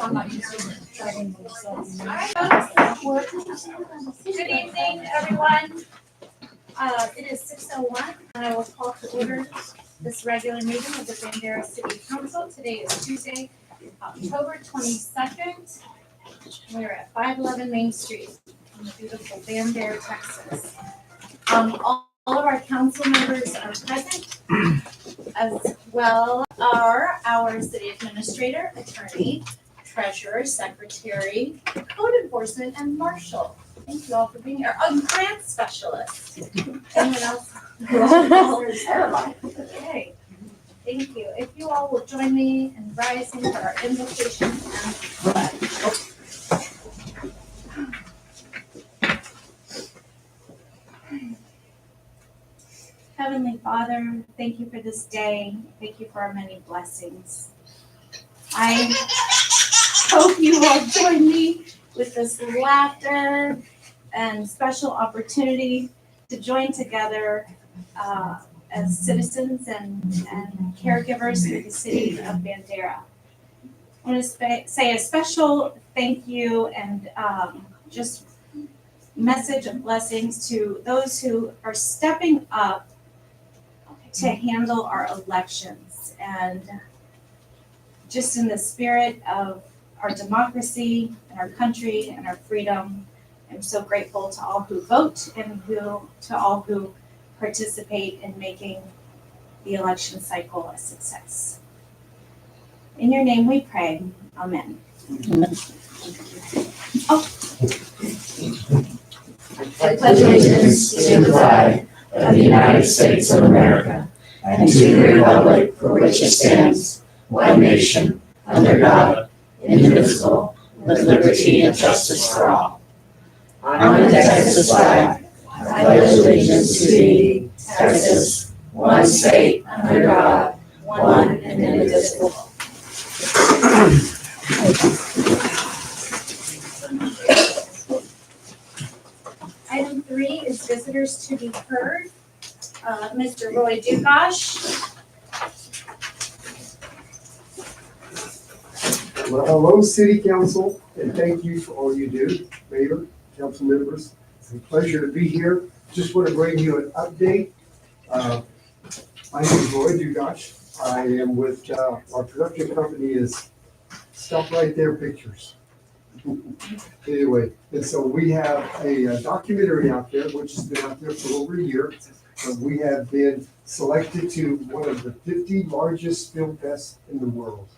I'm not used to driving themselves. Good evening, everyone. It is 6:01, and I will call to order this regular meeting of the Bandera City Council. Today is Tuesday, October 22nd. We are at 511 Main Street in the beautiful Bandera, Texas. All of our council members are present, as well are our city administrator, attorney, treasurer, secretary, code enforcement, and marshal. Thank you all for being here. Grant specialist. Anyone else? Okay. Thank you. If you all will join me in rising for our invocation and pledge. Heavenly Father, thank you for this day. Thank you for our many blessings. I hope you will join me with this laughter and special opportunity to join together as citizens and caregivers for the city of Bandera. I want to say a special thank you and just message of blessings to those who are stepping up to handle our elections, and just in the spirit of our democracy and our country and our freedom. I'm so grateful to all who vote and to all who participate in making the election cycle a success. In your name we pray. Amen. I pledge allegiance to the flag of the United States of America and to the republic for which it stands, one nation, under God, indivisible, with liberty and justice for all. On the Texas flag, I pledge allegiance to thee, Texas, one state, under God, one and indivisible. Item 3 is visitors to be heard. Mr. Roy Dugash. Well, hello, City Council, and thank you for all you do, Mayor, council members. It's a pleasure to be here. Just want to bring you an update. My name is Roy Dugash. I am with our production company is Stop Right There Pictures. Anyway, and so we have a documentary out there, which has been out there for over a year. We have been selected to one of the 50 largest film fests in the world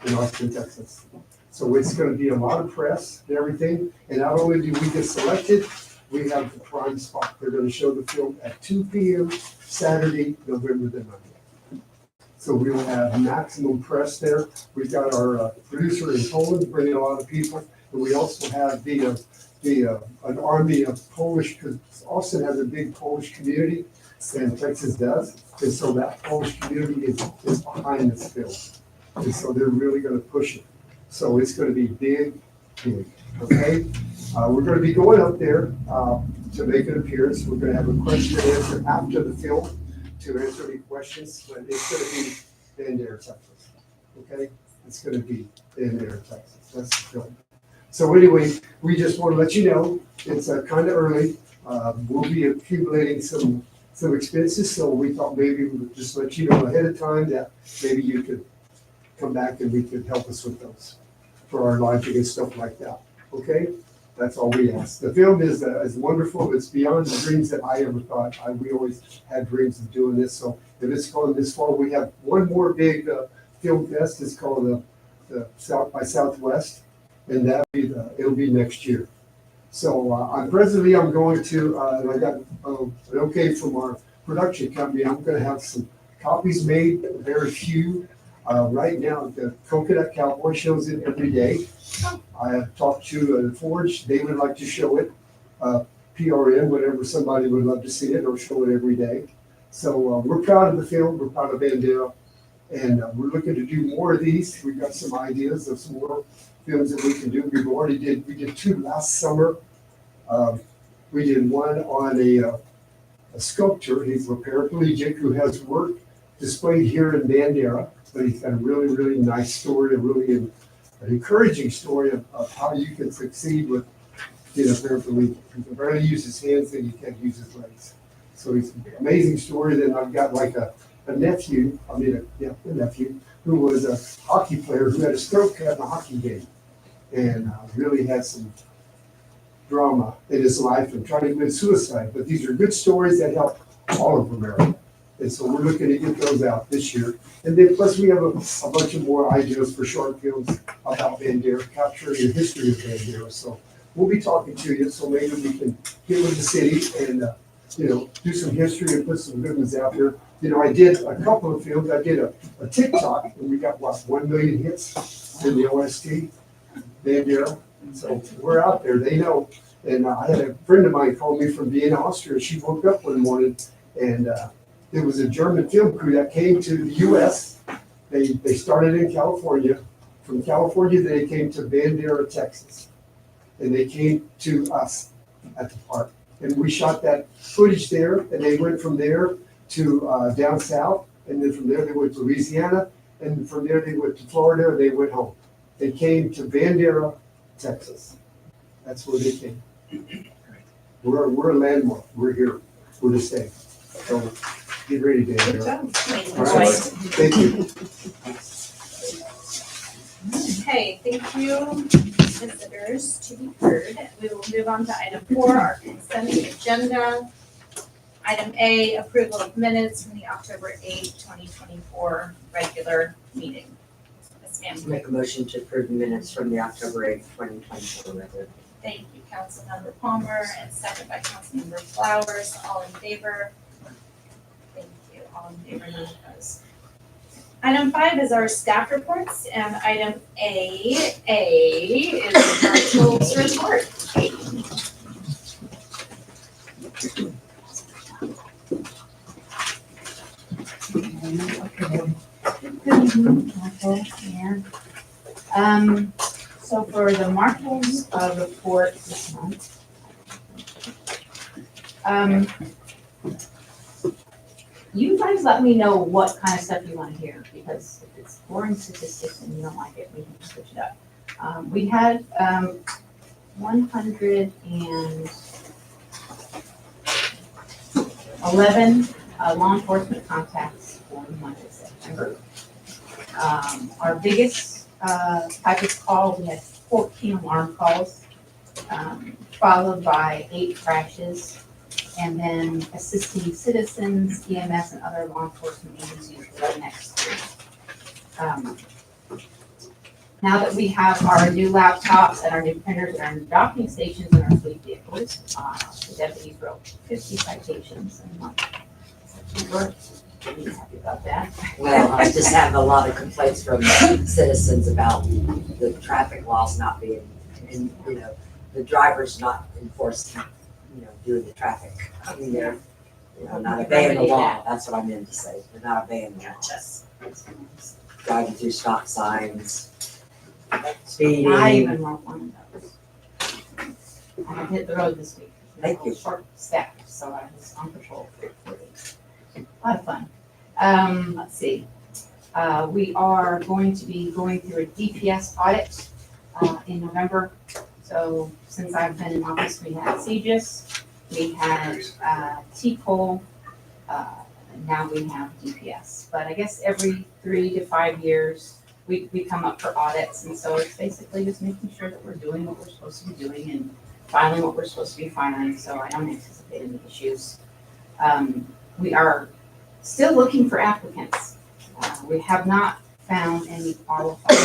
in Austin, Texas. So it's going to be a lot of press and everything. And not only do we get selected, we have the prime spot. They're going to show the film at 2 p.m. Saturday, November the 9th. So we will have maximum press there. We've got our producer in Poland bringing a lot of people. And we also have an army of Polish, because Austin has a big Polish community, and Texas does. And so that Polish community is behind this film. And so they're really going to push it. So it's going to be big, okay? We're going to be going up there to make an appearance. We're going to have a question and answer after the film to answer any questions, but it's going to be Bandera, Texas, okay? It's going to be Bandera, Texas. That's the film. So anyway, we just want to let you know, it's kind of early. We'll be accumulating some expenses, so we thought maybe we would just let you know ahead of time that maybe you could come back and we could help us with those for our lodging and stuff like that, okay? That's all we ask. The film is wonderful. It's beyond the dreams that I ever thought. We always had dreams of doing this, so if it's going this far, we have one more big film fest. It's called the South by Southwest. And it'll be next year. So I'm going to, and I got an okay from our production company. I'm going to have some copies made, very few. Right now, the Coconut Cowboy shows it every day. I have talked to the Forge. They would like to show it. PRN, whenever somebody would love to see it, or show it every day. So we're proud of the film. We're proud of Bandera. And we're looking to do more of these. We've got some ideas of some more films that we can do. We did 2 last summer. We did one on a sculptor. He's a paraplegic who has work displayed here in Bandera, but he's got a really, really nice story, a really encouraging story of how you can succeed with, paraplegic. He can barely use his hands and he can't use his legs. So it's an amazing story. Then I've got like a nephew, a nephew, who was a hockey player who had a stroke at a hockey game and really had some drama in his life and tried to commit suicide. But these are good stories that help all of America. And so we're looking to get those out this year. And then plus we have a bunch of more ideas for short films about Bandera, capturing the history of Bandera. So we'll be talking to you, so maybe we can get with the city and, do some history and put some good ones out there. I did a couple of films. I did a TikTok and we got, 1 million hits in the OST, Bandera. So we're out there, they know. And I had a friend of mine call me from Vienna, Austria. She woke up one morning and there was a German film crew that came to the U.S. They started in California. From California, they came to Bandera, Texas. And they came to us at the park. And we shot that footage there, and they went from there to down south. And then from there, they went to Louisiana. And from there, they went to Florida, and they went home. They came to Bandera, Texas. That's where they came. We're a landmark. We're here. We're to stay. So get ready, Bandera. All right. Thank you. Okay, thank you, visitors to be heard. We will move on to item 4, our consent agenda. Item A, approval of minutes from the October 8th, 2024 regular meeting. Ms. Mann. Make a motion to approve the minutes from the October 8th, 2024 regular. Thank you, Councilmember Palmer, and second by Councilmember Flowers. All in favor? Thank you. All in favor, none opposed. Item 5 is our staff reports, and item A is the Marshall's report. Good evening, Michael, Mayor. So for the Marshall's report this month, you guys let me know what kind of stuff you want to hear, because if it's boring statistics and you don't like it, we can switch it up. We had 111 law enforcement contacts for the month of September. Our biggest type of call, we had 14 alarm calls, followed by 8 crashes, and then assisting citizens, EMS, and other law enforcement agencies for the next 3. Now that we have our new laptops and our new printers and our new docking stations in our fleet vehicles, the deputies wrote 50 citations in a month. We're really happy about that. Well, I just have a lot of complaints from citizens about the traffic laws not being, and, the drivers not enforcing, doing the traffic. I mean, they're, not obeying the law. That's what I meant to say. They're not obeying the law. Driving through stop signs, speeding. I even wrote one of those. I have hit the road this week. Thank you. Short stacked, so I was on patrol for 4 days. A lot of fun. Let's see. We are going to be going through a DPS audit in November. So since I've been in office, we had CGIS, we had TCOL, now we have DPS. But I guess every 3 to 5 years, we come up for audits. And so it's basically just making sure that we're doing what we're supposed to be doing and filing what we're supposed to be filing. So I don't anticipate any issues. We are still looking for applicants. We have not found any qualified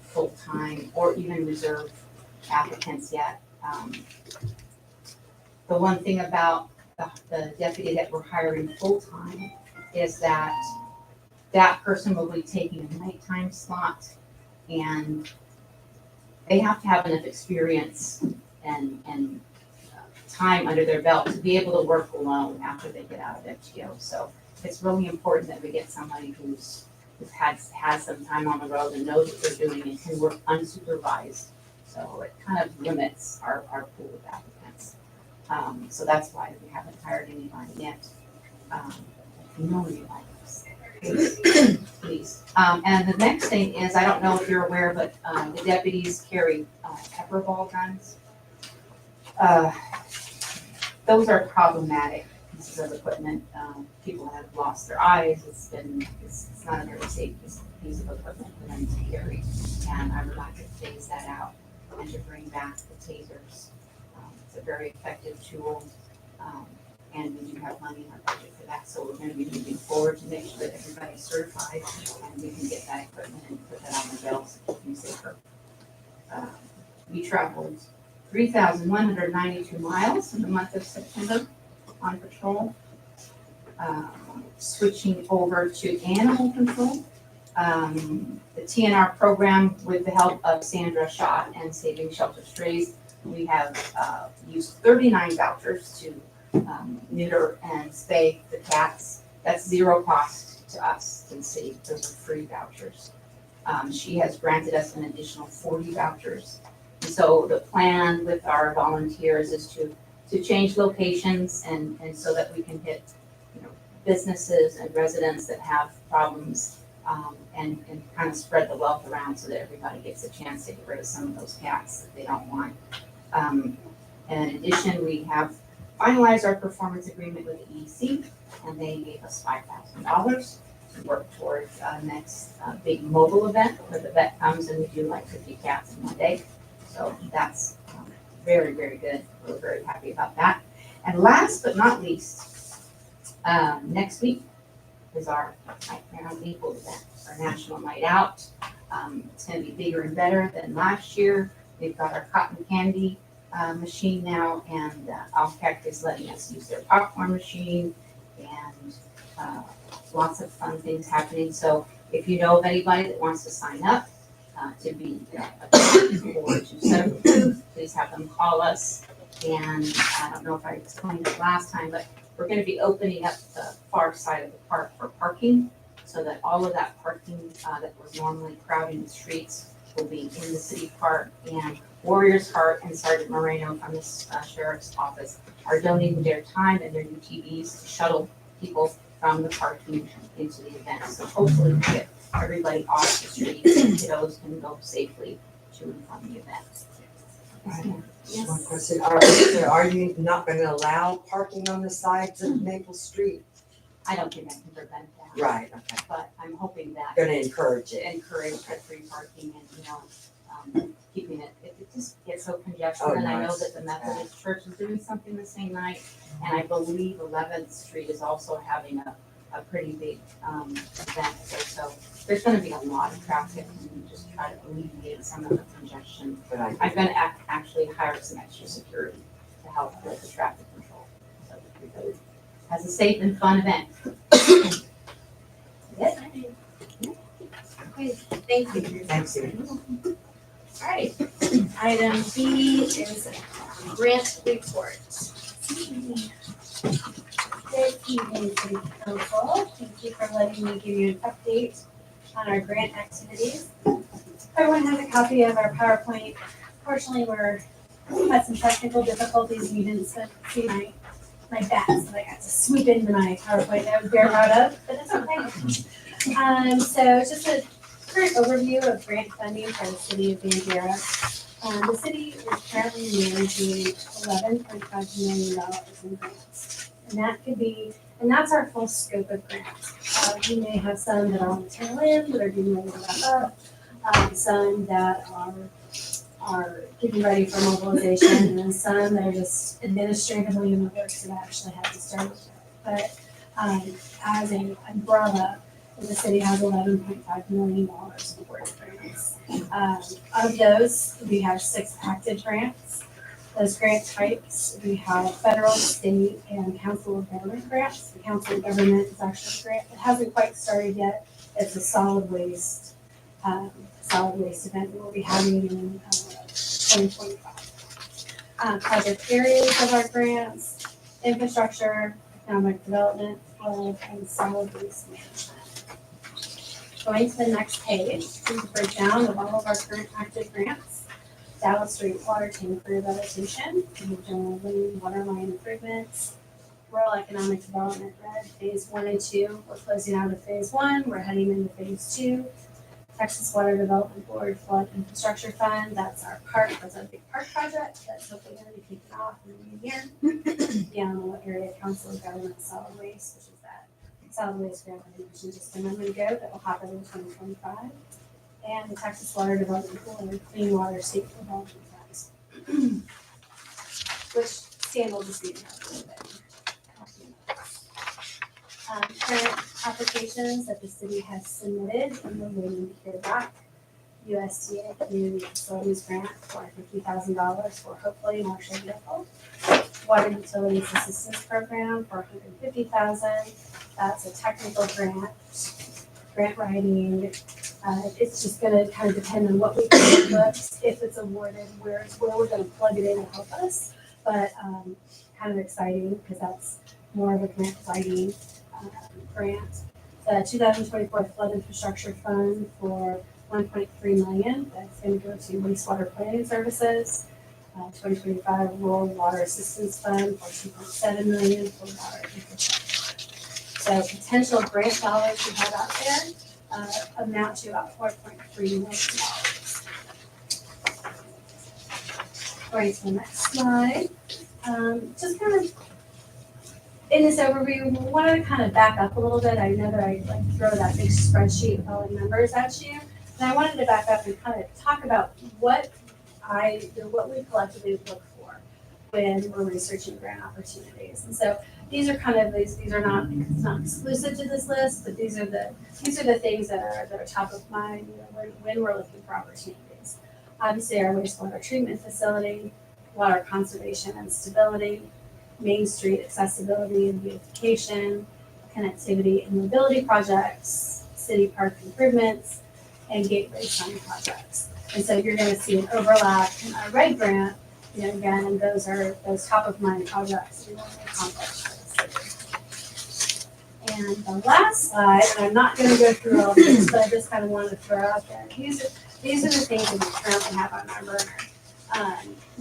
full-time or even reserve applicants yet. The one thing about the deputy that we're hiring full-time is that person will be taking a nighttime slot, and they have to have enough experience and time under their belt to be able to work alone after they get out of FGO. So it's really important that we get somebody who's has some time on the road and knows what they're doing and can work unsupervised. So it kind of limits our pool of applicants. So that's why we haven't hired anybody yet. If you know anybody, Please. And the next thing is, I don't know if you're aware, but the deputies carry pepper ball guns. Those are problematic pieces of equipment. People have lost their eyes. It's not a very safe piece of equipment for them to carry. And I would like to phase that out and to bring back the tasers. It's a very effective tool. And we do have money in our budget for that, so we're gonna be moving forward to make sure that everybody's certified and we can get that equipment and put that on the belts and keep them safer. We traveled 3,192 miles in the month of September on patrol. Switching over to animal control. The TNR program, with the help of Sandra Schott and Saving Shelter Strays, we have used 39 vouchers to neuter and spay the cats. That's zero cost to us, to the city. Those are free vouchers. She has granted us an additional 40 vouchers. And so the plan with our volunteers is to change locations and so that we can hit, businesses and residents that have problems, and kind of spread the wealth around so that everybody gets a chance to get rid of some of those cats that they don't want. In addition, we have finalized our performance agreement with the EEC, and they gave us $5,000 to work towards next big mobile event where the vet comes and we do like 50 cats in one day. So that's very, very good. We're very happy about that. And last but not least, next week is our Nightmare on Maple event, our national night out. It's going to be bigger and better than last year. We've got our cotton candy machine now, and Alpec is letting us use their popcorn machine, and lots of fun things happening. So if you know of anybody that wants to sign up to be a or to set up a booth, please have them call us. And I don't know if I explained it last time, but we're going to be opening up the far side of the park for parking, so that all of that parking that was normally crowding the streets will be in the city park. And Warriors Heart and Sergeant Moreno from the sheriff's office are donating their time and their UTVs to shuttle people from the parking into the event. So hopefully we get everybody off the street and kiddos can go safely to and from the event. Just one question, are you not gonna allow parking on the sides of Maple Street? I don't think I can prevent that. Right, okay, But I'm hoping that gonna encourage it. encourage that free parking and, keeping it, it just gets so congested. Oh, And I know nice. that the Methodist Church is doing something the same night. And I believe 11th Street is also having a pretty big, event there. So there's gonna be a lot of traffic, and we just try to alleviate some of the congestion. But I, I'm gonna actually hire some extra security to help with the traffic control. So everybody has a safe and fun event. Yes. Okay, thank you. thanks, you. All right, item B is grant report. Good evening, City Council. Thank you for letting me give you an update on our grant activities. Everyone has a copy of our PowerPoint. Fortunately, we had some technical difficulties. You didn't see my bats that I got to sweep into my PowerPoint that I was very proud of, but it's okay. So just a current overview of grant funding for the city of Bandera. The city is currently managing $11.5 million in grants. And that's our full scope of grants. We may have some that are on the tail end, that are getting ready to wrap up, some that are getting ready for mobilization, and then some that are just administratively in the works that actually have to start. But as an umbrella, the city has $11.5 million in awarded grants. Of those, we have 6 active grants. Those grant types, we have federal, state, and council of government grants. The council of government is actually a grant. It hasn't quite started yet. It's a solid waste event that we'll be having in 2025. Project areas of our grants: infrastructure, economic development, flood, and solid waste management. Going to the next page, is a breakdown of all of our current active grants. Dallas Street water tank rehabilitation, general water line improvements, rural economic development, RED, phase 1 and 2. We're closing out of phase 1, we're heading into phase 2. Texas Water Development Board Flood Infrastructure Fund, that's our big park project that's hopefully gonna be kicking off in the new year. The Animal Area Council of Government Solid Waste, which is that solid waste grant I mentioned just a moment ago that will happen in 2025. And the Texas Water Development Board and Clean Water State Development Funds, which Stan will just be in a little bit. Current applications that the city has submitted and we're waiting to hear back. USDA Community Facilities Grant for $50,000 for hopefully Marshall vehicle. Water Utilities Assistance Program for $150,000. That's a technical grant writing. It's just gonna kind of depend on what we think it looks, if it's awarded, where we're gonna plug it in to help us. But kind of exciting because that's more of a grant writing grant. The 2024 Flood Infrastructure Fund for $1.3 million. That's going to go to wastewater planning services. 2025 Rural Water Assistance Fund for $2.7 million for water infrastructure. So potential grant dollars we have out there amount to about $4.3 million. Going to the next slide. Just kind of in this overview, we wanted to kind of back up a little bit. I know that I like throw that big spreadsheet with all the numbers at you, and I wanted to back up and kind of talk about what we collectively look for when we're researching grant opportunities. And so these are kind of these are not, it's not exclusive to this list, but these are the things that are top of mind, you know, when we're looking for opportunities. Obviously, our wastewater treatment facility, water conservation and stability, Main Street accessibility and beautification, connectivity and mobility projects, city park improvements, and gateway sign projects. And so you're going to see an overlap in our RED grant, you know, again, and those are those top of mind projects we want to accomplish for the city. And the last slide, and I'm not going to go through all of this, but I just kind of wanted to throw out there. These are the things that we currently have on our burner.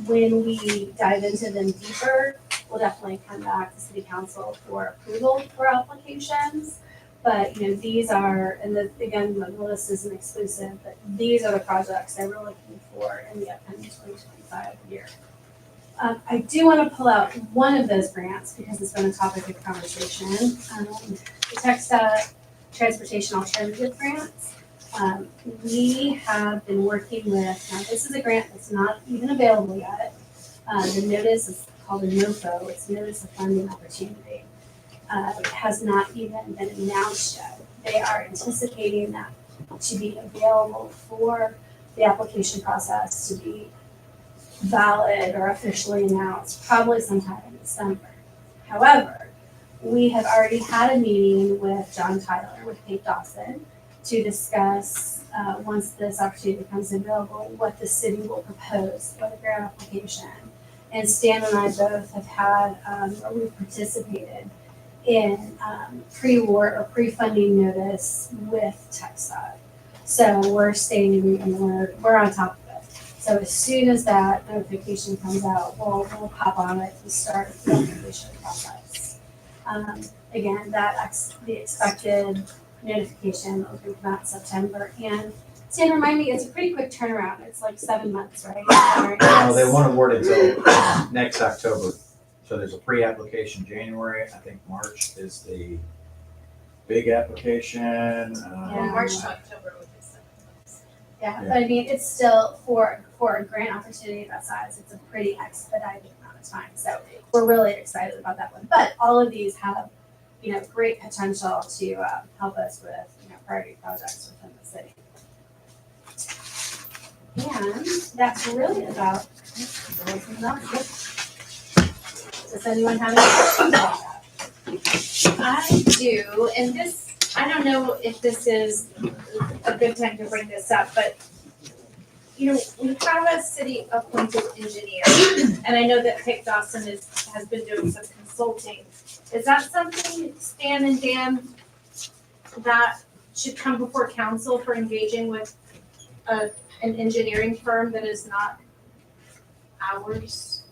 When we dive into them deeper, we'll definitely come back to City Council for approval for applications. But, you know, these are, and again, the list isn't exclusive, but these are the projects that we're looking for in the upcoming 2025 year. I do want to pull out one of those grants because it's been a topic of conversation. The TxDOT Transportation Alternative Grants. We have been working with, now this is a grant that's not even available yet. The notice is called a NOFO, it's Notice of Funding Opportunity. It has not even been announced yet. They are anticipating that to be available for the application process to be valid or officially announced probably sometime in December. However, we have already had a meeting with John Tyler with Kate Dawson to discuss, once this opportunity becomes available, what the city will propose for the grant application. And Stan and I both have had, or we've participated in pre-award or pre-funding notice with TxDOT. So we're staying and we're on top of it. So as soon as that notification comes out, we'll pop on it and start the application process. Again, the expected notification will come out in September. And Stan, remind me, it's a pretty quick turnaround. It's like 7 months, right? No, they won't award it until next October. So there's a pre-application January. I think March is the big application. March to October would be 7 months. Yeah, but I mean, it's still for a grant opportunity of that size, it's a pretty expedited amount of time. So we're really excited about that one. But all of these have, you know, great potential to help us with, you know, priority projects within the city. And that's really about it. Does anyone have any questions about that? I do, and this, I don't know if this is a good time to bring this up, but you know, we have a city appointed engineer, and I know that Kate Dawson has been doing some consulting. Is that something, Stan and Dan, that should come before council for engaging with an engineering firm that is not ours?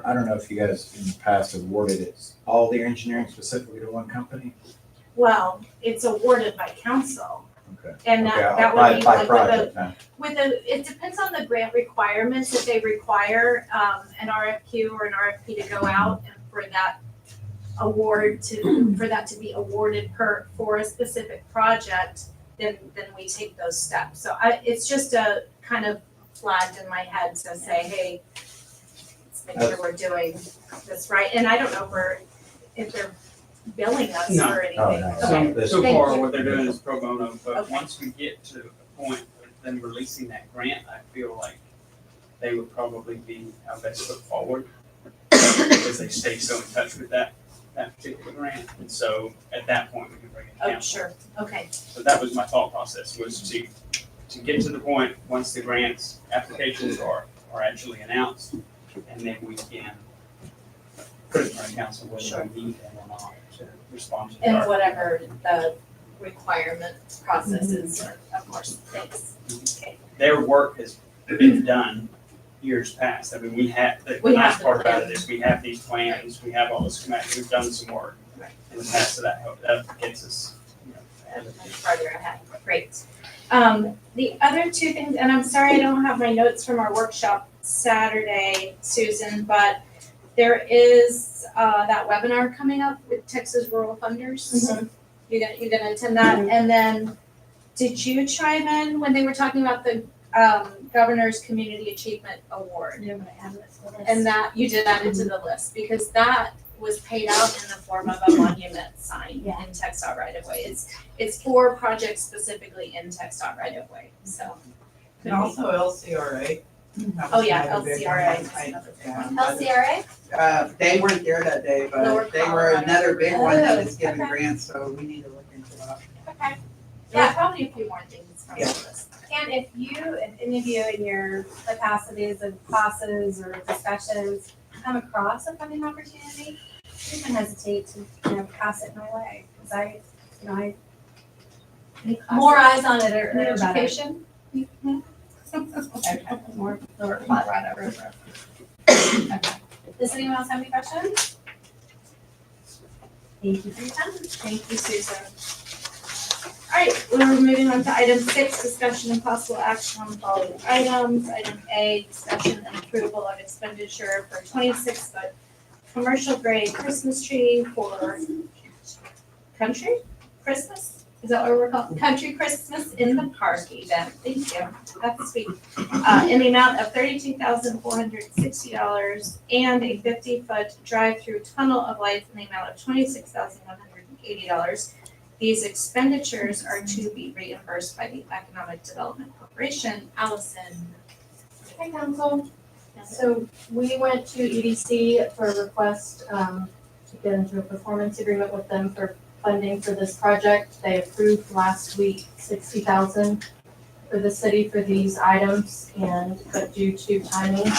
I don't know if you guys in the past have awarded it, all the engineering specifically to one company? Well, it's awarded by council. Okay. And Okay, that would by be like project, huh? it depends on the grant requirements. If they require an RFQ or an RFP to go out and for that for that to be awarded for a specific project, then we take those steps. So it's just a kind of flagged in my head to say, hey, let's make sure we're doing this right. And I don't know if they're billing us No. or anything. Oh, no. Okay. This- So Thank far, you. what they're doing is pro bono, but Okay. once we get to a point of them releasing that grant, I feel like they would probably be our best foot forward because they stay so in touch with that particular grant. And so at that point, we can bring it Oh, down. sure. Okay. So that was my thought process, was to get to the point, once the grants applications are actually announced, and then we can put it in front of council whether we need them or not to respond to the And RFP. whatever the requirement process is, of course. Thanks. Okay. Their work has been done years past. I mean, we have, the We have nice the part about plan. it is we have these plans, we have all the schematics, we've done some work Right. in the past, so that gets us, ahead of Much it. farther ahead. Great. The other two things, and I'm sorry I don't have my notes from our workshop Saturday, Susan, but there is that webinar coming up with Texas Rural Funders. You're gonna attend that, and then did you chime in when they were talking about the Governor's Community Achievement Award? And that you did add it to the list because that was paid out in the form of a monument sign Yeah. in TxDOT right of way. It's for projects specifically in TxDOT right of way, so. And also LCRA. Oh, yeah, LCRA is another big one. LCRA? They weren't there that day, Lower but they were Colorado. another big one that is Oh, giving okay. grants, so we need to look into that. Okay. Yeah, probably a few more things from the Yeah. list. And if any of you in your capacities of classes or discussions come across a funding opportunity, you can hesitate to, pass it my way, because I more eyes on it are better. Education? Okay, more Lower Colorado. Okay. Does anyone else have any questions? Thank you for your time. Thank you, Susan. All right, we're moving on to item 6, discussion and possible action on the following items. Item A, discussion and approval of expenditure for 26-foot commercial grade Christmas tree for country Christmas? Is that what we're calling, country Christmas in the park event? Thank you, that's sweet. In the amount of $32,460 and a 50-foot drive-through tunnel of lights in the amount of $26,180. These expenditures are to be reimbursed by the Economic Development Corporation. Allison. Hi, council. So we went to EDC for a request to get into a performance agreement with them for funding for this project. They approved last week $60,000 for the city for these items, but due to timing, we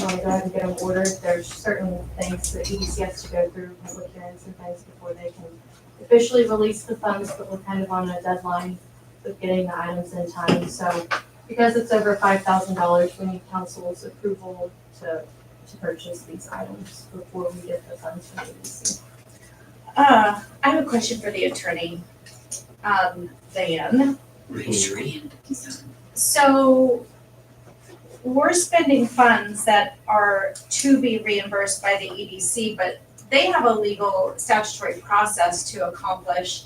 want to go ahead and get them ordered. There's certain things that EDC has to go through, public hearings and things before they can officially release the funds, but we're kind of on a deadline with getting the items in time. So because it's over $5,000, we need council's approval to purchase these items before we get the funds from EDC. I have a question for the attorney, Van. So we're spending funds that are to be reimbursed by the EDC, but they have a legal statutory process to accomplish.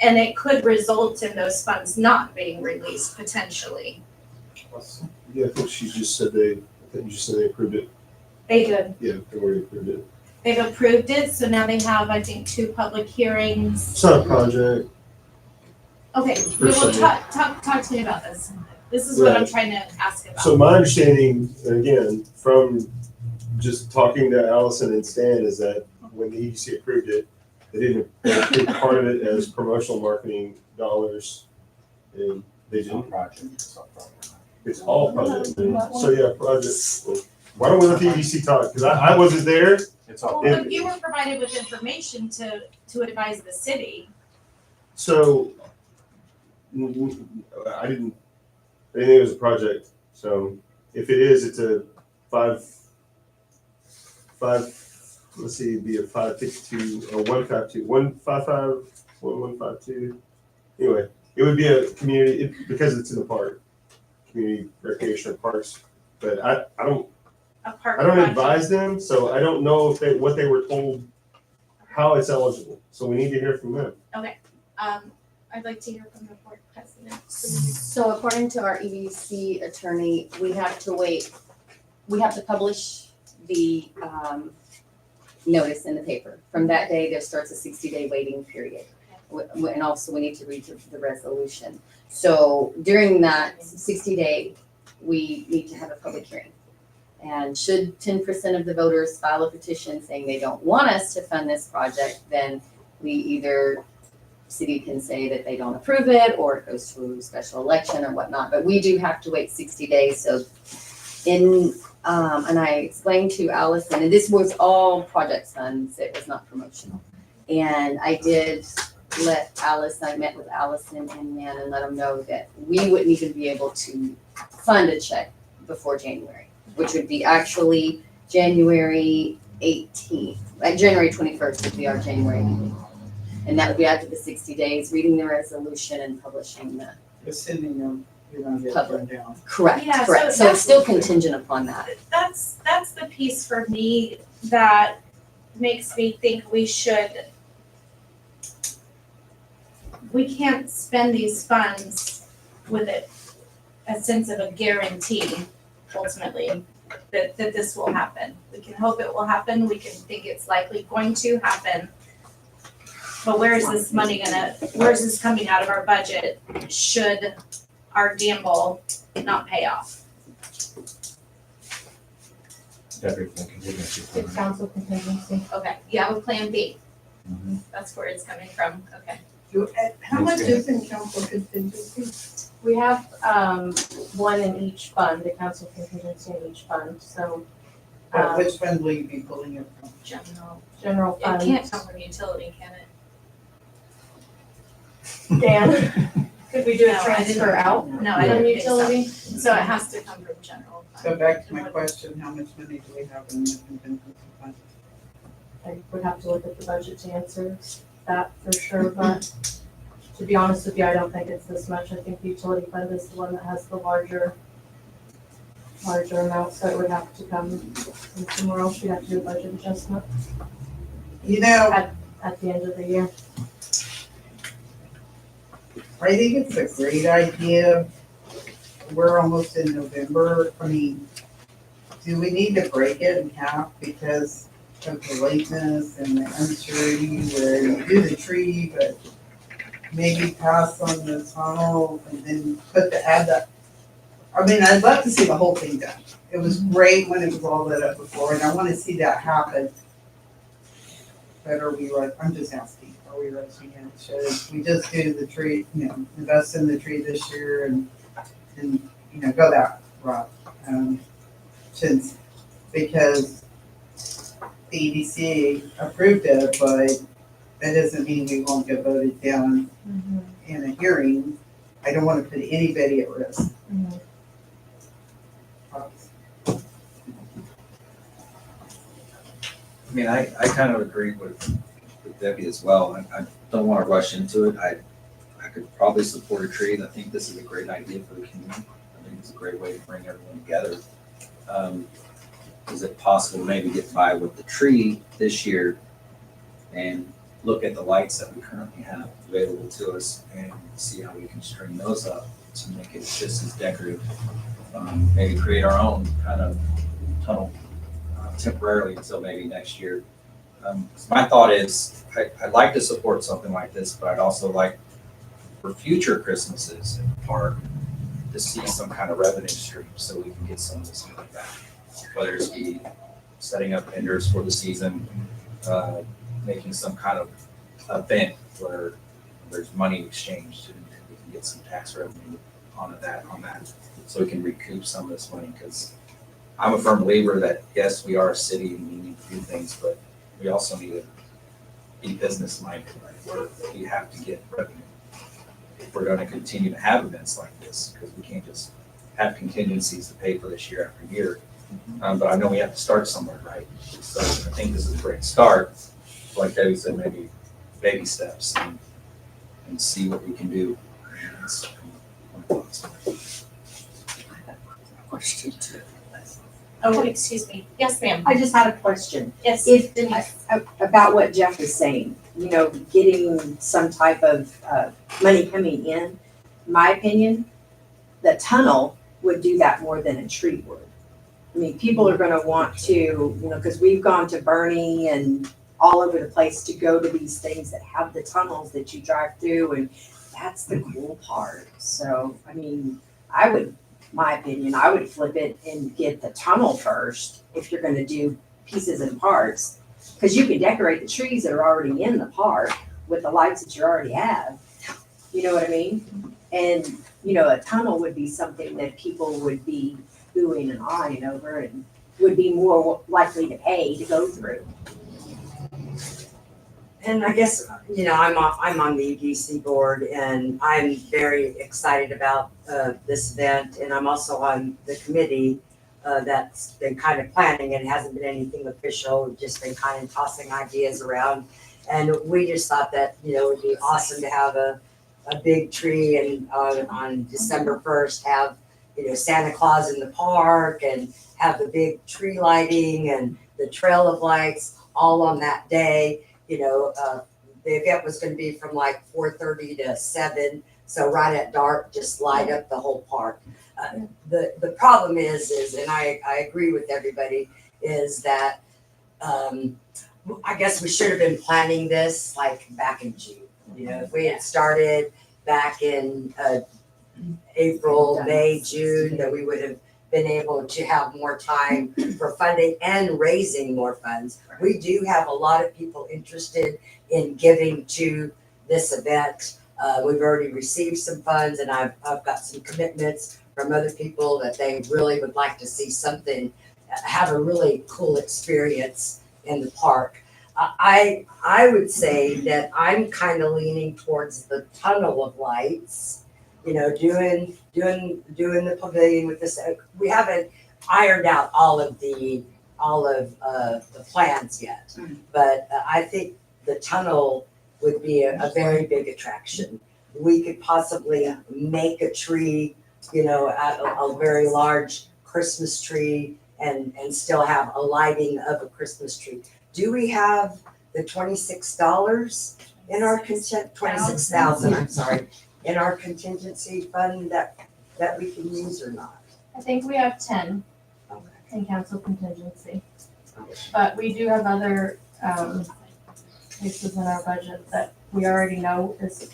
And it could result in those funds not being released potentially. Yeah, I think she just said you just said they approved it. They did. Yeah, they already approved it. They've approved it, so now they have, I think, 2 public hearings. It's not a project. Okay, well, talk to me about this. This is what I'm trying to ask about. So my understanding, again, from just talking to Allison and Stan, is that when the EDC approved it, they didn't approve part of it as promotional marketing dollars, and they It's all didn't. project. It's all project. It's all project. So yeah, project. Why don't we let the EDC talk? Because I wasn't there. It's all. Well, but you were provided with information to advise the city. So I didn't think it was a project. So if it is, it's a let's see, it'd be a 552 or 152, 155, 1152. Anyway, it would be a community, because it's in the park, community recreational parks. But I don't A park I don't project. advise them, so I don't know if what they were told, how it's eligible. So we need to hear from them. I'd like to hear from the board president. So according to our EDC attorney, we have to publish the notice in the paper. From that day, there starts a 60-day waiting period. And also we need to read the resolution. So during that 60-day, we need to have a public hearing. And should 10% of the voters file a petition saying they don't want us to fund this project, then we either, city can say that they don't approve it, or it goes to a special election or whatnot. But we do have to wait 60 days. So and I explained to Allison, and this was all project funds, it was not promotional. And I did let Allison, I met with Allison and Nan and let them know that we wouldn't even be able to fund a check before January, which would be actually January 18th. Like January 21st would be our January meeting. And that would be after the 60 days, reading the resolution and publishing the. Assuming you're gonna get Public. turned down. Correct, Yeah, correct. so So it's still contingent upon that. That's the piece for me that makes me think we can't spend these funds with a sense of a guarantee ultimately that this will happen. We can hope it will happen, we can think it's likely going to happen. But where is this coming out of our budget should our gamble not pay off? Everything contingency The plan. council contingency. Okay, you have a plan B. Mhm. That's where it's coming from, okay. How much is in council contingency? We have, one in each fund, the council contingency in each fund, so, Which fund will you be pulling it from? general It fund. can't come from utility, can it? Dan, could we do a No, I didn't- transfer out No, I from don't think so. utility? So it has to come from general fund. So back to my question, how much money do we have in the contingency fund? I would have to look at the budget to answer that for sure, but to be honest with you, I don't think it's this much. I think the utility fund is the one that has the larger amount, so it would have to come from somewhere else. We'd have to do a budget adjustment You know, at the end of the year. I think it's a great idea. We're almost in November. I mean, do we need to break it in half because of the lateness and the uncertainty where you do the tree, but maybe pass on the tunnel and then I mean, I'd love to see the whole thing done. It was great when it was all lit up before, and I wanna see that happen. But I'm just asking, are we rushing it? Should we just do the tree, invest in the tree this year and go that route? Because the EDC approved it, but that doesn't mean we won't get voted down in a hearing. I don't wanna put anybody at risk. I mean, I kind of agree with Debbie as well. I don't want to rush into it. I could probably support a tree. I think this is a great idea for the community. I think it's a great way to bring everyone together. Is it possible to maybe get by with the tree this year and look at the lights that we currently have available to us and see how we can string those up to make it just as decorative? Maybe create our own kind of tunnel temporarily until maybe next year. My thought is I'd like to support something like this, but I'd also like for future Christmases in the park to see some kind of revenue stream so we can get some of this money back. Whether it's be setting up vendors for the season, making some kind of event where there's money exchanged and we can get some tax revenue on that, so we can recoup some of this money. Because I'm a firm believer that yes, we are a city and we need to do things, but we also need to be business minded, right? Where we have to get revenue if we're going to continue to have events like this, because we can't just have contingencies to pay for this year after year. But I know we have to start somewhere, right? So I think this is a great start. Like Debbie said, maybe baby steps and see what we can do. That's my thoughts. Question too. Oh, excuse me. Yes, ma'am. I just had a question. Yes. If, Denise. about what Jeff is saying, you know, getting some type of, money coming in, my opinion, the tunnel would do that more than a tree would. I mean, people are gonna want to, you know, cause we've gone to Bernie and all over the place to go to these things that have the tunnels that you drive through, and that's the cool part. So, I mean, my opinion, I would flip it and get the tunnel first if you're gonna do pieces and parts. Cause you can decorate the trees that are already in the park with the lights that you already have. You know what I mean? And, you know, a tunnel would be something that people would be oohing and eyeing over and would be more likely to pay to go through. And I guess, you know, I'm on the EDC board and I'm very excited about this event. And I'm also on the committee that's been kind of planning, and it hasn't been anything official, we've just been kind of tossing ideas around. And we just thought that, you know, it would be awesome to have a big tree and on December 1st, have, you know, Santa Claus in the park and have the big tree lighting and the trail of lights all on that day. You know, the event was gonna be from like 4:30 to 7, so right at dark, just light up the whole park. The problem is, and I agree with everybody, is that I guess we should have been planning this like back in June. You know, if we had started back in April, May, June, then we would have been able to have more time for funding and raising more funds. We do have a lot of people interested in giving to this event. We've already received some funds, and I've got some commitments from other people that they really would like to see something, have a really cool experience in the park. I would say that I'm kind of leaning towards the tunnel of lights, you know, doing the pavilion with this. We haven't ironed out all of the plans yet, but I think the tunnel would be a very big attraction. We could possibly make a tree, you know, a very large Christmas tree, and still have a lighting of a Christmas tree. Do we have the $26 in our $26,000, I'm sorry, in our contingency fund that we can use or not? I think we have 10 in council contingency. But we do have other places in our budget that we already know is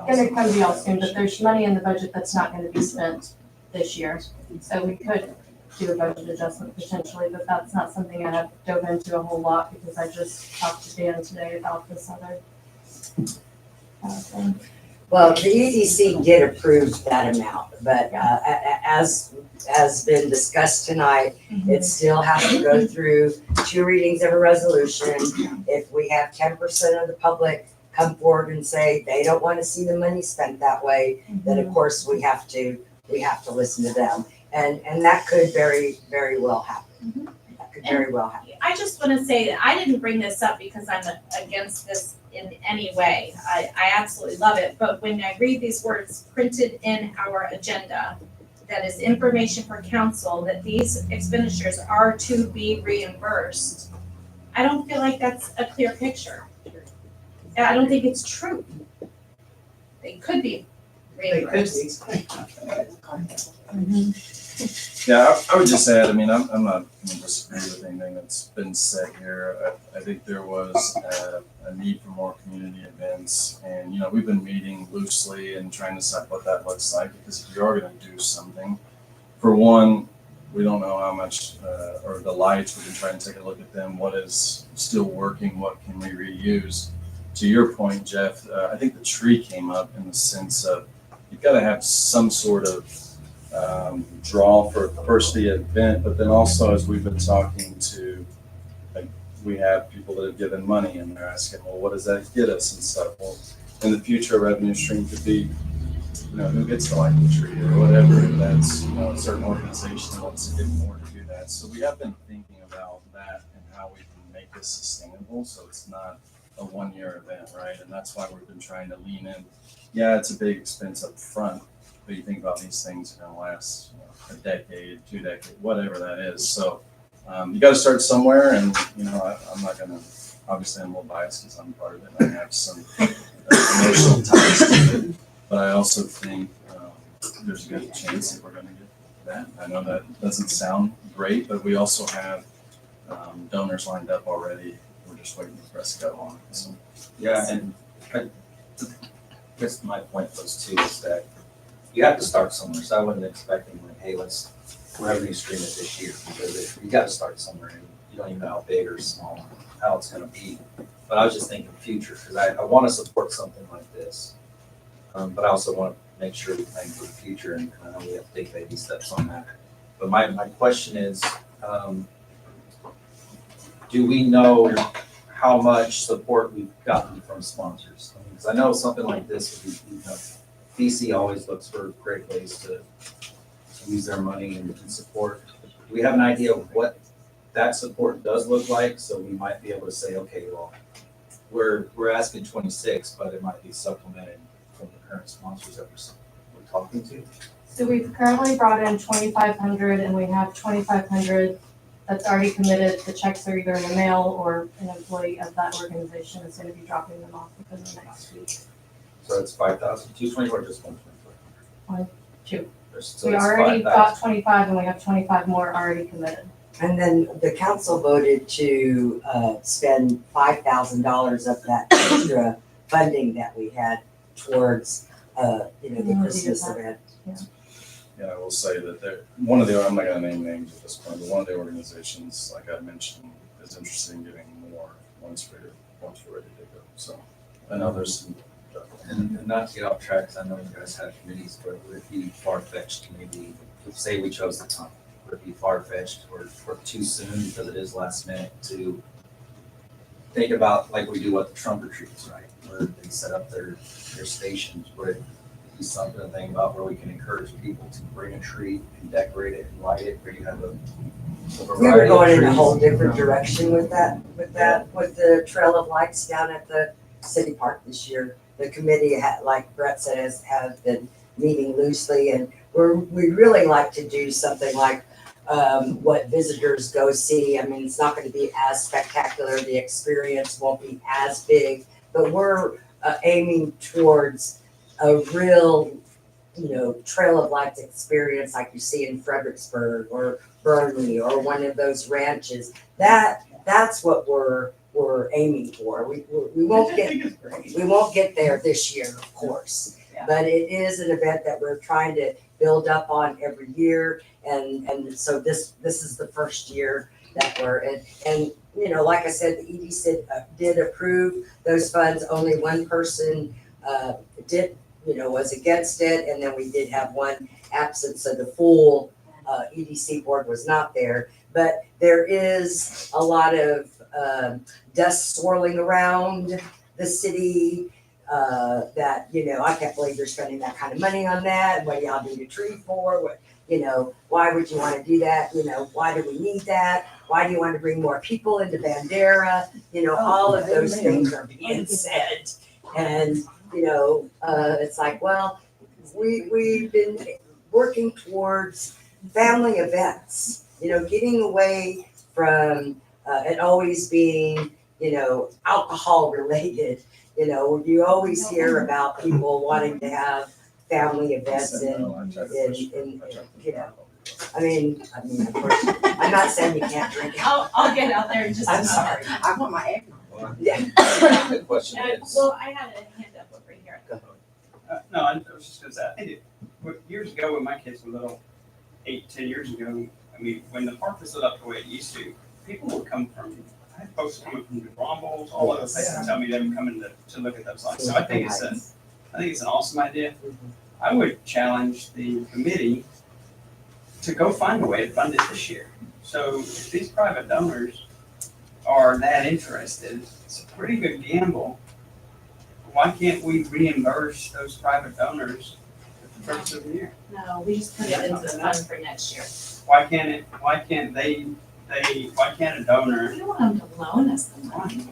gonna come to y'all soon, but there's money in the budget that's not gonna be spent this year. So we could do a budget adjustment potentially, but that's not something I have dove into a whole lot because I just talked to Dan today about this other thing. Well, the EDC did approve that amount, but as has been discussed tonight, it still has to go through 2 readings of a resolution. If we have 10% of the public come forward and say they don't want to see the money spent that way, then of course we have to listen to them. And that could very, very well happen. That could very well happen. I just want to say that I didn't bring this up because I'm against this in any way. I absolutely love it. But when I read these words printed in our agenda, that is information for council, that these expenditures are to be reimbursed, I don't feel like that's a clear picture. I don't think it's true. They could be reimbursed. Yeah, I would just add, I mean, I'm not gonna disagree with anything that's been said here. I think there was a need for more community events, and, you know, we've been meeting loosely and trying to decide what that looks like, because if you are gonna do something, for one, we don't know how much, or the lights, we can try and take a look at them, what is still working, what can we reuse? To your point, Jeff, I think the tree came up in the sense of, you've gotta have some sort of draw for first the event, but then also as we've been talking to, like, we have people that have given money and they're asking, well, what does that get us and stuff? Well, in the future, a revenue stream could be who gets to light the tree or whatever. If that's, a certain organization that wants to get more to do that. So we have been thinking about that and how we can make this sustainable so it's not a one-year event, right? And that's why we've been trying to lean in. Yeah, it's a big expense up front, but you think about these things are gonna last a decade, 2 decades, whatever that is. So you got to start somewhere, and I'm not gonna. Obviously, I'm a little biased because I'm part of it. And I have some emotional ties to it, but I also think there's a good chance that we're gonna get that. I know that doesn't sound great, but we also have donors lined up already. We're just waiting to press go on it. So. Yeah, and I guess my point was too is that you have to start somewhere. So I wasn't expecting like, hey, let's revenue stream it this year, because you got to start somewhere, and you don't even know how big or small how it's going to be. But I was just thinking future, because I want to support something like this, but I also want to make sure we plan for the future, and I know we have to take baby steps on that. But my question is, do we know how much support we've gotten from sponsors? Because I know something like this would be, DC always looks for great ways to use their money and support. Do we have an idea of what that support does look like? So we might be able to say, okay, well, we're asking 26, but it might be supplemented from the current sponsors that we're talking to. So we've currently brought in 2,500 and we have 2,500 that's already committed. The checks are either in the mail or an employee of that organization is going to be dropping them off within the next week. So it's 5,000, 224, just 124. 2. So We it's already 5,000. got 25 and we have 25 more already committed. And then the council voted to spend $5,000 of that extra funding that we had towards, the Christmas event. Yeah, I will say that one of the, I'm not gonna name names at this point, but one of the organizations, like I mentioned, is interested in giving more once we're ready to go. So I know there's some. And not to get off track, because I know you guys have committees, but would it be far-fetched to maybe, say we chose the tunnel, would it be far-fetched or too soon, because it is last minute, to think about like we do at the trunk or treats, right? Where they set up their stations, would it be something to think about where we can encourage people to bring a tree and decorate it and light it, where you have a We were variety of going in a trees? whole different direction with the Trail of Lights down at the city park this year. The committee had, like Brett said, has been meeting loosely, and we really like to do something like what visitors go see. I mean, it's not going to be as spectacular. The experience won't be as big, but we're aiming towards a real, Trail of Lights experience like you see in Fredericksburg or Burnley or one of those ranches. That's what we're aiming for. We won't get there this year, of course, but it is an event that we're trying to build up on every year, and so this is the first year that we're in. And like I said, the EDC did approve those funds. Only one person was against it, and then we did have one absent, so the full EDC board was not there. But there is a lot of dust swirling around the city that, I can't believe they're spending that kind of money on that. What do y'all need a tree for? Why would you want to do that? Why do we need that? Why do you want to bring more people into Bandera? All of those things are being said. And, it's like, well, we've been working towards family events, getting away from it always being, alcohol related. You always hear about people wanting to have family events and of course, I'm not saying you can't drink. I'll get out there and just. I'm sorry. I want my egg. Yeah. The question is. Well, I had a hand up over here. No, I was just gonna say, I think years ago when my kids were little, 8-10 years ago, I mean, when the park was lit up the way it used to, people would come from, I had folks coming from New Braunfels, all over the place, and tell me they were coming to look at those lights. So I think it's an awesome idea. I would challenge the committee to go find a way to fund it this year. So if these private donors are that interested, it's a pretty good gamble. Why can't we reimburse those private donors the 31st of the year. No, we just put it into the fund for next year. Why can't a donor We don't want them to loan us the money.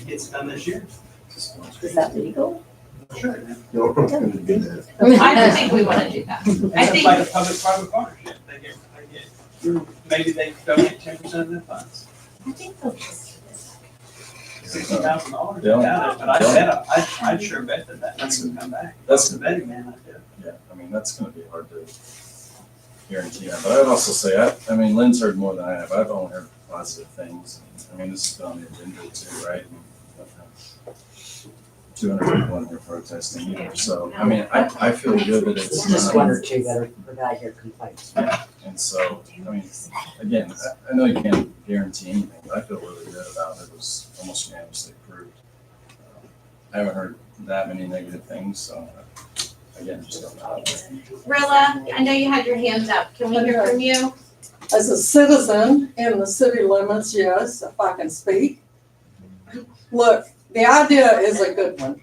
get it done this year? Is that legal? Sure. No, I'm not gonna do that. I don't think we wanna do that. I It's think, like a public-private partnership. They get, maybe they donate 10% of their funds. I think they'll just. $60,000, Yeah. I doubt it, but I'd sure bet that money would come back. That's- the betting man, I did. Yeah, I mean, that's gonna be hard to guarantee that, but I'd also say, I mean, Lynn's heard more than I have, I've only heard positive things. I mean, this has been on the agenda too, right? 200 people in here protesting either, so, I mean, I feel good that it's It's just not. one or two that are, that I hear complaints. Yeah, and so, I mean, again, I know you can't guarantee anything, but I feel really good about it. It was almost unanimously approved. I haven't heard that many negative things, so again, just don't know. Rilla, I know you had your hands up. Can we hear from you? As a citizen in the city limits, yes, if I can speak. Look, the idea is a good one.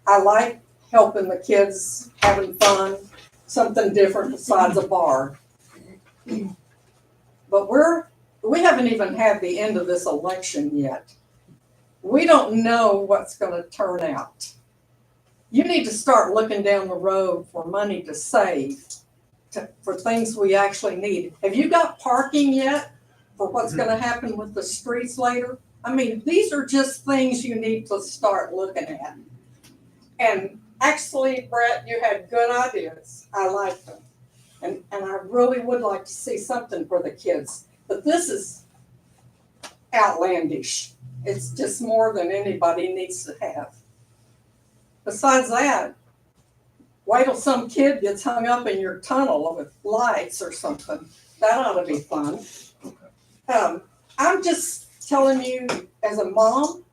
I like helping the kids, having fun, something different besides a bar. But we haven't even had the end of this election yet. We don't know what's gonna turn out. You need to start looking down the road for money to save, for things we actually need. Have you got parking yet for what's gonna happen with the streets later? I mean, these are just things you need to start looking at. And actually, Brett, you had good ideas. I like them. And I really would like to see something for the kids. But this is outlandish. It's just more than anybody needs to have. Besides that, wait till some kid gets hung up in your tunnel with lights or something. That ought to be fun. I'm just telling you, as a mom,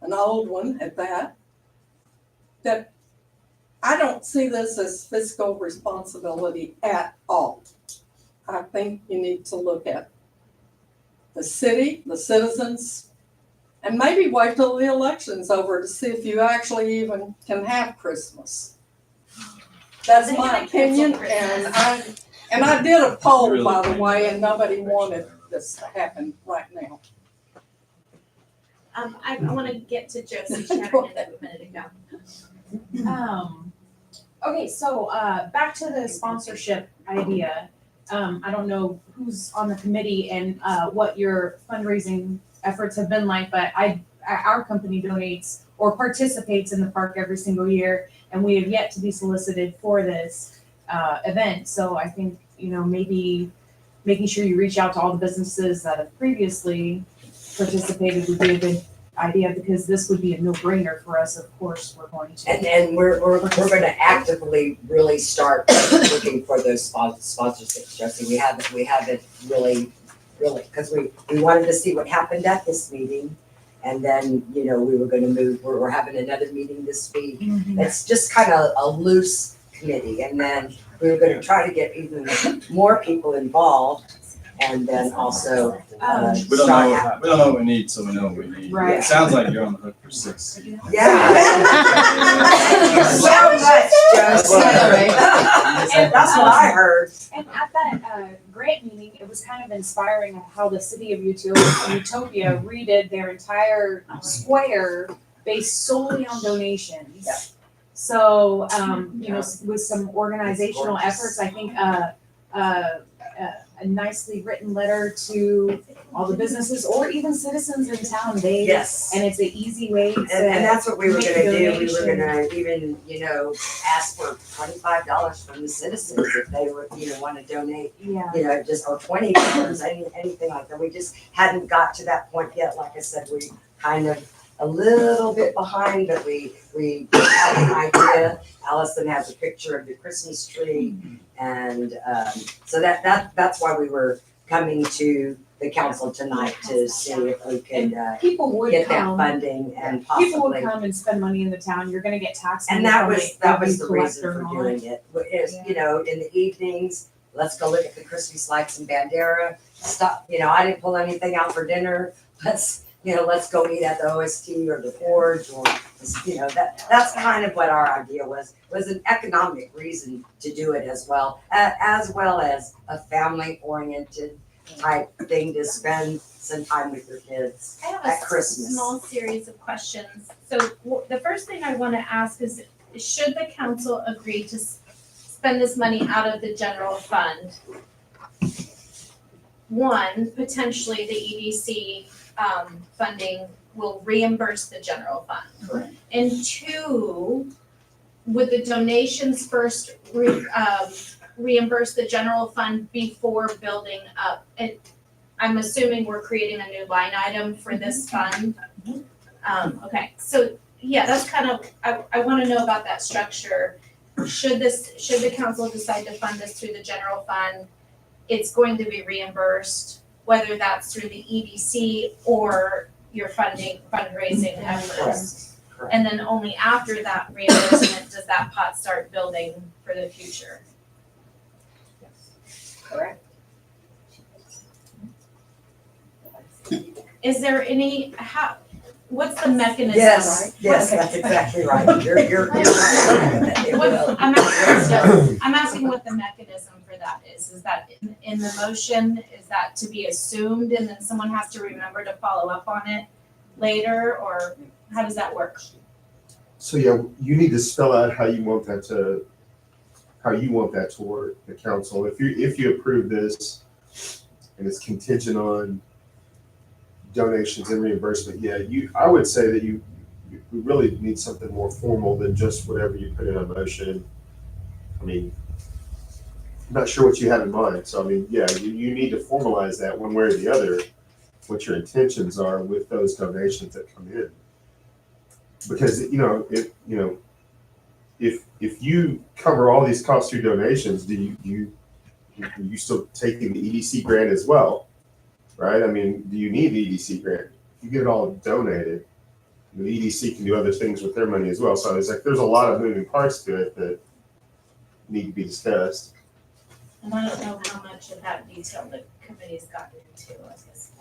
an old one at that I don't see this as fiscal responsibility at all. I think you need to look at the city, the citizens, and maybe wait till the election's over to see if you actually even can have Christmas. That's They're my gonna cancel opinion, Christmas. and I did a poll, Really? by the way, and nobody wanted this to happen right now. I wanna get to Josie. She had her hand up a minute ago. Okay, so back to the sponsorship idea. I don't know who's on the committee and what your fundraising efforts have been like, but our company donates or participates in the park every single year, and we have yet to be solicited for this event. So I think, maybe making sure you reach out to all the businesses that have previously participated would be a good idea, because this would be a no-brainer for us. Of course, we're going to. And we're gonna actively really start looking for those sponsorships, Jesse. We haven't really, because we wanted to see what happened at this meeting. And then, we were gonna move, we're having another meeting this week. It's just kind of a loose committee. And then we were gonna try to get even more people involved. And then also, We don't know what we need, so we know what we need. Right. It sounds like you're on the hook for 6. Yeah. Thank you so much, Jess. That's what I heard. And at that grant meeting, it was kind of inspiring of how the city of Utopia redid their entire square based solely on donations. Yeah. So, with some organizational efforts, I think a nicely written letter to all the businesses or even citizens in town. Yes. And it's an easy way to. And that's what we were make gonna do. We were donation. gonna even, ask for $25 from the citizens if they were, wanna donate, Yeah. just, or $20, anything like that. We just hadn't got to that point yet. Like I said, we kind of a little bit behind, but we had an idea. Allison has a picture of the Christmas tree. And so that's why we were coming to the council tonight to see if we could People would get that come. funding and People would possibly. come and spend money in the town. You're gonna get tax money And that from was it, that whether was you the collect reason or for not. doing it. Is in the evenings, let's go look at the Christmas lights in Bandera. Stop, I didn't pull anything out for dinner. let's go eat at the OST or the Forge or, that's kind of what our idea was an economic reason to do it as well as a family-oriented type thing to spend some time with your kids I have at a Christmas. small series of questions. So the first thing I want to ask is, should the council agree to spend this money out of the general fund? One, potentially the EDC funding will reimburse the general fund. Correct. And two, would the donations first reimburse the general fund before building up? I'm assuming we're creating a new line item for this fund. Okay, so yeah, that's kind of, I want to know about that structure. Should the council decide to fund this through the general fund, it's going to be reimbursed, whether that's through the EDC or your fundraising efforts. Correct. And then only after that reimbursement does that pot start building for the future. Correct. Is there what's the mechanism? Yes, Okay. that's exactly right. You're right. It will. I'm asking what the mechanism for that is. Is that in the motion? Is that to be assumed and then someone has to remember to follow up on it later, or how does that work? So yeah, you need to spell out how you want that to work, the council. If you approve this and it's contingent on donations and reimbursement, I would say that we really need something more formal than just whatever you put in a motion. I mean, I'm not sure what you have in mind, so I mean, you need to formalize that one way or the other, what your intentions are with those donations that come in. Because if you cover all these costs through donations, do you still taking the EDC grant as well? Right? I mean, do you need the EDC grant? If you get it all donated, the EDC can do other things with their money as well. So it's like there's a lot of moving parts to it that need to be discussed. And I don't know how much of that detail the committee's gotten into, I guess.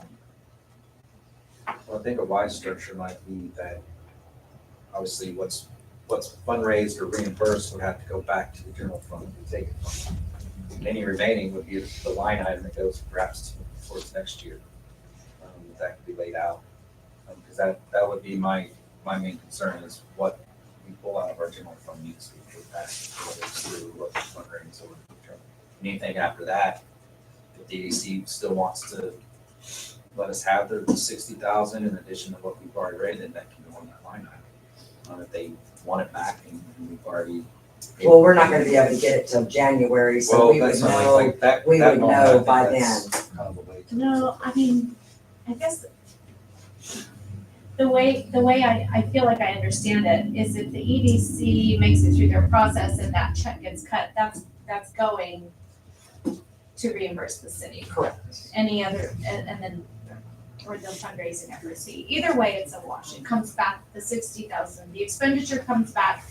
Well, I think a wise structure might be that obviously what's fundraised or reimbursed would have to go back to the general fund to take it from. And any remaining would be the line item that goes perhaps towards next year. That could be laid out. Because that would be my main concern is what we pull out of our general fund needs to be put back, whether it's through what the fundraising or anything after that. If the EDC still wants to let us have the 60,000 in addition to what we've already raised, then that can go on that line item. If they want it back and we've already. Well, we're not gonna be able to get it till January, so we would know, by then. No, I mean, I guess the way I feel like I understand it is if the EDC makes it through their process and that check gets cut, that's going to reimburse the city. Correct. Any other, and then, or the fundraising efforts. Either way, it's a wash. It comes back, the 60,000, the expenditure comes back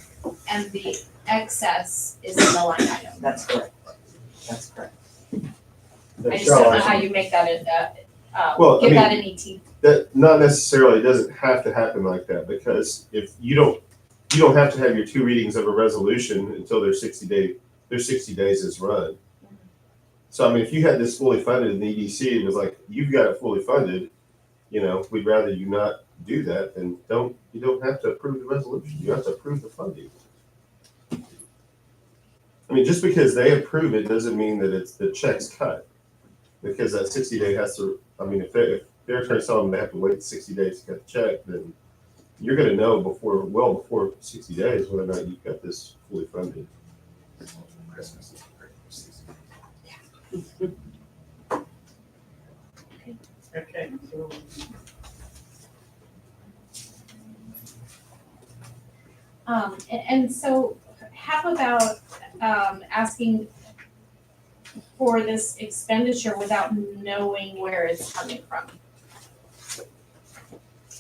and the excess is in the line item. That's correct. That's correct. I just don't know how you make that, give that any teeth. That not necessarily, it doesn't have to happen like that, because if you don't have to have your 2 readings of a resolution until their 60 days is run. So I mean, if you had this fully funded in the EDC, it was like, you've got it fully funded, we'd rather you not do that, then you don't have to approve the resolution, you have to approve the funding. I mean, just because they approve it doesn't mean that it's the check's cut, because that 60 day has to, I mean, if they're trying to tell them they have to wait 60 days to cut the check, then you're gonna know well before 60 days whether or not you've got this fully funded. Christmas is great. Okay. And so how about asking for this expenditure without knowing where it's coming from?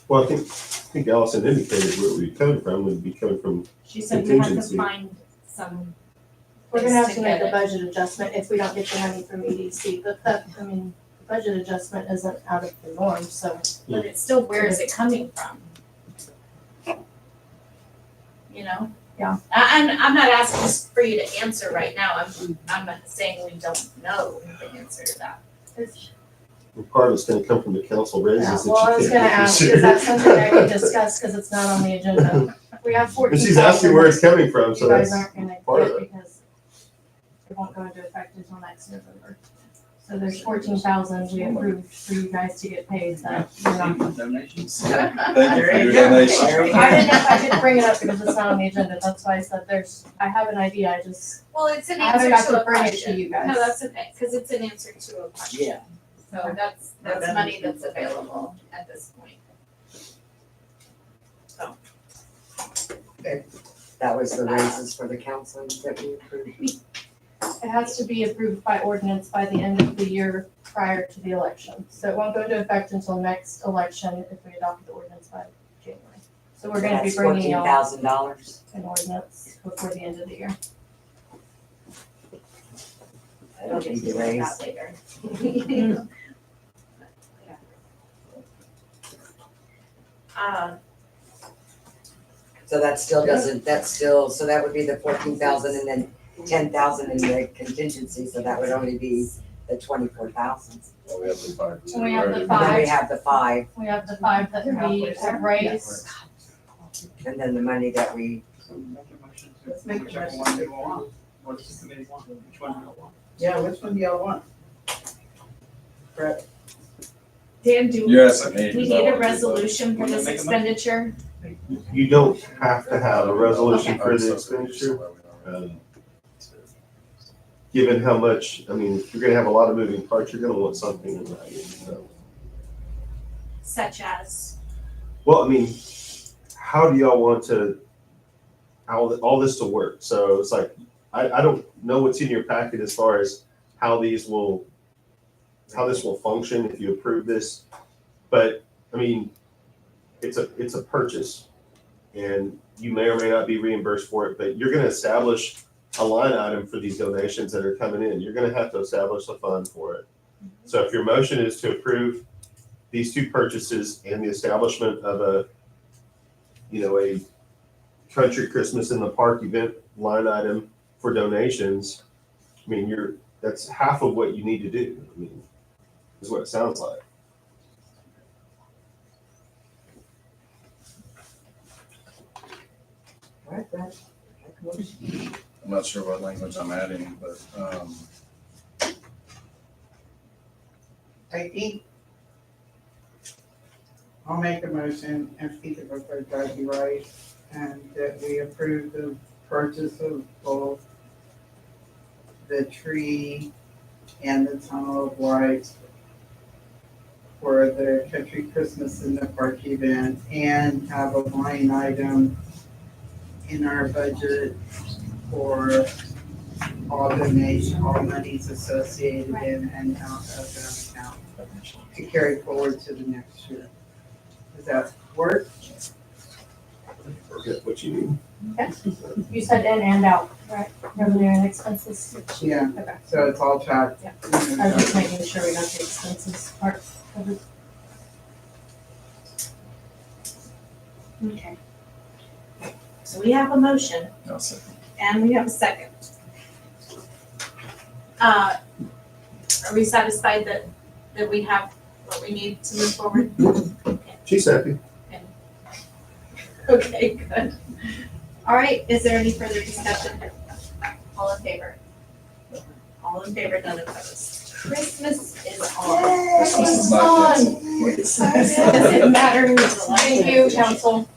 Well, I think Allison indicated where it would be coming from. Would be coming from She said we have to contingency. find some. We're gonna have to make a Get it. budget adjustment if we don't get the money from EDC, but budget adjustment isn't out of the norm, so. But it's still, where is it coming from? You know? Yeah. I'm not asking for you to answer right now, I'm not saying we don't know the answer to that. Part of it's gonna come from the council raises Yeah, that you well, I was can't gonna get ask, this is year. that something I can discuss, cause it's not on the agenda? We have 14,000. And she's asking where it's coming from, so You guys that's aren't gonna part of get it. because it won't go into effect until next November. So there's 14,000 we approved for you guys to get paid that we're not. Donations. Thank Thank you for your donation. I didn't know if I could bring it up because it's not on the agenda, that's why I said I have an idea, I just, Well, it's an I haven't answer got to to a bring it to question. you guys. No, that's okay, cause it's an answer to a question. Yeah. So that's money that's available at this point. That was the raises for the council that we approved. it has to be approved by ordinance by the end of the year prior to the election. So it won't go into effect until next election if we adopt the ordinance by January. So we're gonna be That's bringing y'all $14,000. an ordinance before the end of the year. I don't need to raise. That later. So that still doesn't, so that would be the 14,000 and then 10,000 in the contingency, so that would only be the 24,000. Well, we have the five. And we have the And then we five, have the 5, we have the 5 that we have raised. and then the money that we, Let's make a Whichever motion. one you want. What does the committee want? Which one do you want? Yeah, which one do y'all want? Brett? Dan, do You're asking me. we 'cause I need a want to, resolution for this Make a motion. expenditure? You don't have to have a resolution but- for the expenditure. Given how much, I mean, if you're gonna have a lot of moving parts, you're gonna want something in writing, so. Such as, Well, I mean, how do y'all want to, how all this to work? So it's like, I don't know what's in your packet as far as how this will function if you approve this. But, I mean, it's a purchase and you may or may not be reimbursed for it, but you're gonna establish a line item for these donations that are coming in. You're gonna have to establish a fund for it. So if your motion is to approve these two purchases and the establishment of a country Christmas in the park event line item for donations, I mean, that's half of what you need to do. I mean, is what it sounds like. right, Brett? I'm not sure what language I'm adding, but, I think I'll make a motion and speak it before Judge right, and that we approve the purchase of both the tree and the tunnel of lights for the Country Christmas in the Park event and have a line item in our budget for all donations, all monies associated in and out of that account to carry forward to the next year. Does that work? Forget what you mean. You said in and out, right? Revenue and expenses. Yeah, Okay. so it's all tracked. Yeah. I was just making sure we got the expenses part covered. okay. So we have a motion no, second. and we have a second. Are we satisfied that we have what we need to move forward? She's happy. Okay, good. All right, is there any further discussion? All in favor? All in favor, none opposed. Christmas is on. Christmas is not Doesn't matter who's Thank you, council.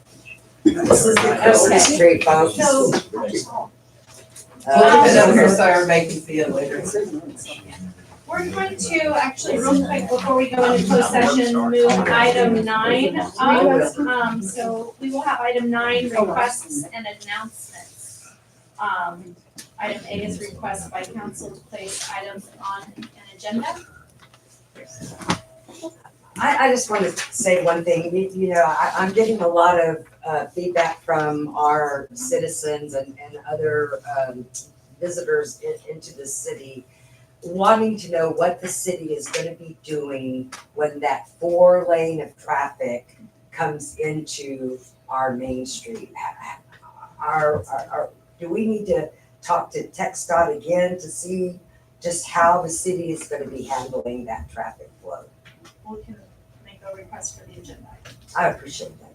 This is the Christmas Okay. tree, folks. So, And then here's our vacancy later. we're going to actually real quick before we go into closed session, move item 9 up. So we will have item 9, requests and announcements. Item A is request by council to place items on an agenda. I just want to say one thing, I'm getting a lot of feedback from our citizens and other visitors into the city wanting to know what the city is gonna be doing when that 4 lane of traffic comes into our main street. Do we need to talk to TxDOT again to see just how the city is gonna be handling that traffic flow? We can make a request for the agenda. I appreciate that.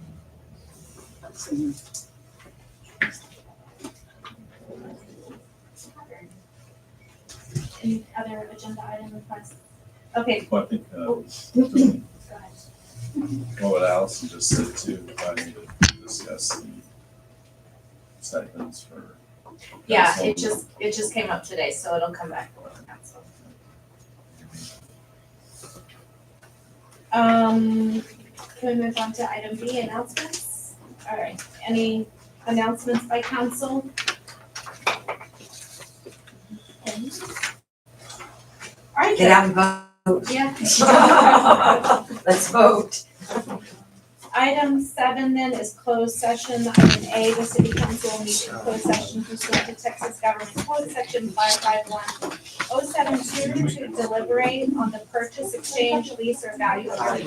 Any other agenda item requests? Okay, Well, I think, go ahead. what Allison just said too, I need to discuss the stipends for. Yeah, council. it just came up today, so it'll come back before the council. Can we move on to item B, announcements? All right, any announcements by council? All right, Get out and vote. yeah. Let's vote. Item 7 then is closed session. Item A, the city council will meet in closed session pursuant to Texas Government Code Section 551072 to deliberate on the purchase, exchange, lease, or value of real